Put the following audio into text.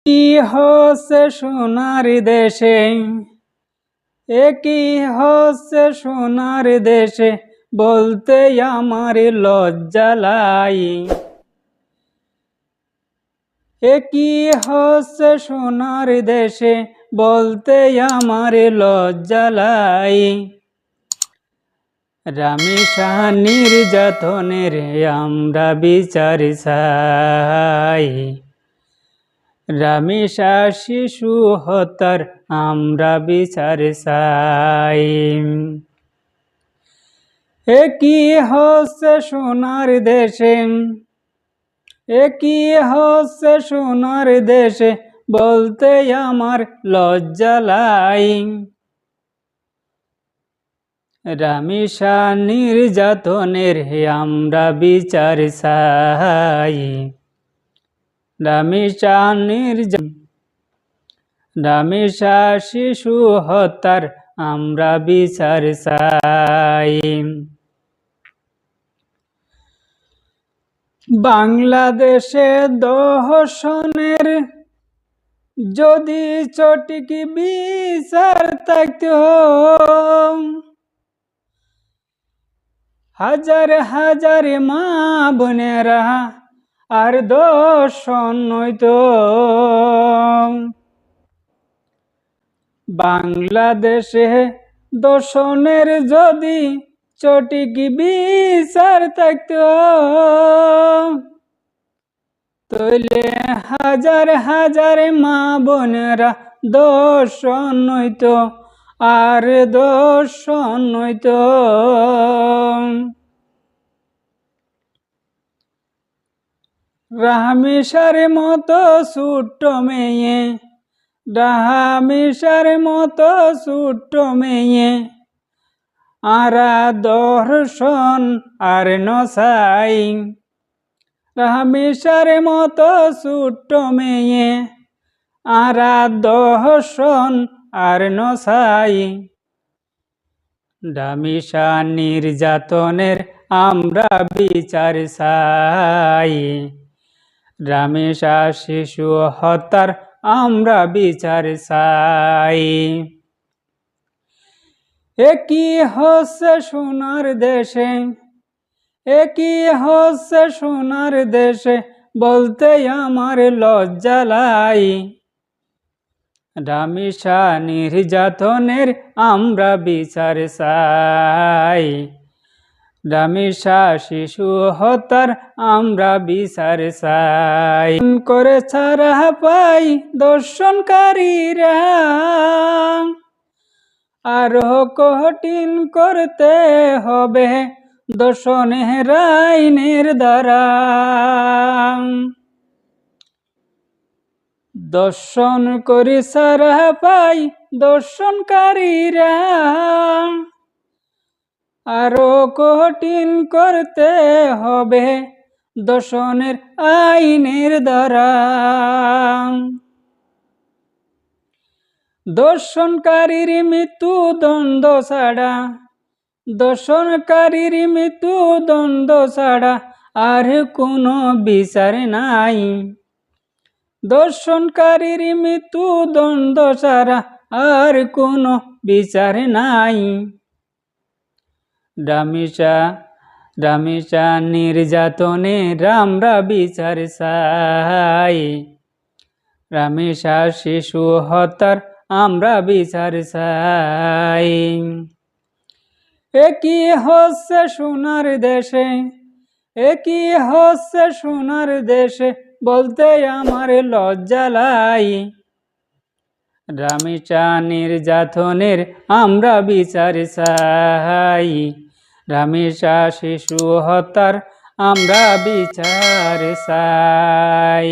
কি হচ্ছে সোনার দেশে, একই হচ্ছে সোনার দেশে, বলতে আমার লজ্জা লাই। একই হচ্ছে সোনার দেশে, বলতে আমার লজ্জা লাই। রামেশা নির্যাতনের আমরা বিচার চাই। রামেশা শিশু হত্যার আমরা বিচার চাই। একই হচ্ছে সোনার দেশে, একই হচ্ছে সোনার দেশে, বলতে আমার লজ্জা লাই। রামেশা নির্যাতনের আমরা বিচার চাই। রামেশা শিশু হত্যার আমরা বিচার চাই। বাংলাদেশে ধর্ষণের যদি সঠিক বিচার থাকতো, হাজার হাজার মা বোনেরা আর ধর্ষণ হইতো। বাংলাদেশে ধর্ষণের যদি সঠিক বিচার থাকতো, তাহলে হাজার হাজার মা বোনেরা ধর্ষণ হইতো আর ধর্ষণ হইতো। রামেশার মতো ছোট্ট মেয়ে, রামেশার মতো ছোট্ট মেয়ে আরা ধর্ষণ আর নসাই। রামেশার মতো ছোট্ট মেয়ে আরা ধর্ষণ আর নসাই। রামেশা নির্যাতনের আমরা বিচার চাই। রামেশা শিশু হত্যার আমরা বিচার চাই। একই হচ্ছে সোনার দেশে, একই হচ্ছে সোনার দেশে, বলতে আমার লজ্জা লাই। রামেশা নির্যাতনের আমরা বিচার চাই। রামেশা শিশু হত্যার আমরা বিচার চাই। করে ছাড়া পাই ধর্ষণকারীরা, আরো কঠিন করতে হবে ধর্ষণের আইনের দ্বারা। ধর্ষণ করে ছাড়া পাই ধর্ষণকারীরা, আরো কঠিন করতে হবে ধর্ষণের আইনের দ্বারা। ধর্ষণকারীর মৃত্যুদণ্ড ছাড়া, ধর্ষণকারীর মৃত্যুদণ্ড ছাড়া আর কোনো বিচার নাই। ধর্ষণকারীর মৃত্যুদণ্ড ছাড়া আর কোনো বিচার নাই। রামেশা নির্যাতনের আমরা বিচার চাই। রামেশা শিশু হত্যার আমরা বিচার চাই। একই হচ্ছে সোনার দেশে, একই হচ্ছে সোনার দেশে, বলতে আমার লজ্জা লাই। রামেশা নির্যাতনের আমরা বিচার চাই। রামেশা শিশু হত্যার আমরা বিচার চাই।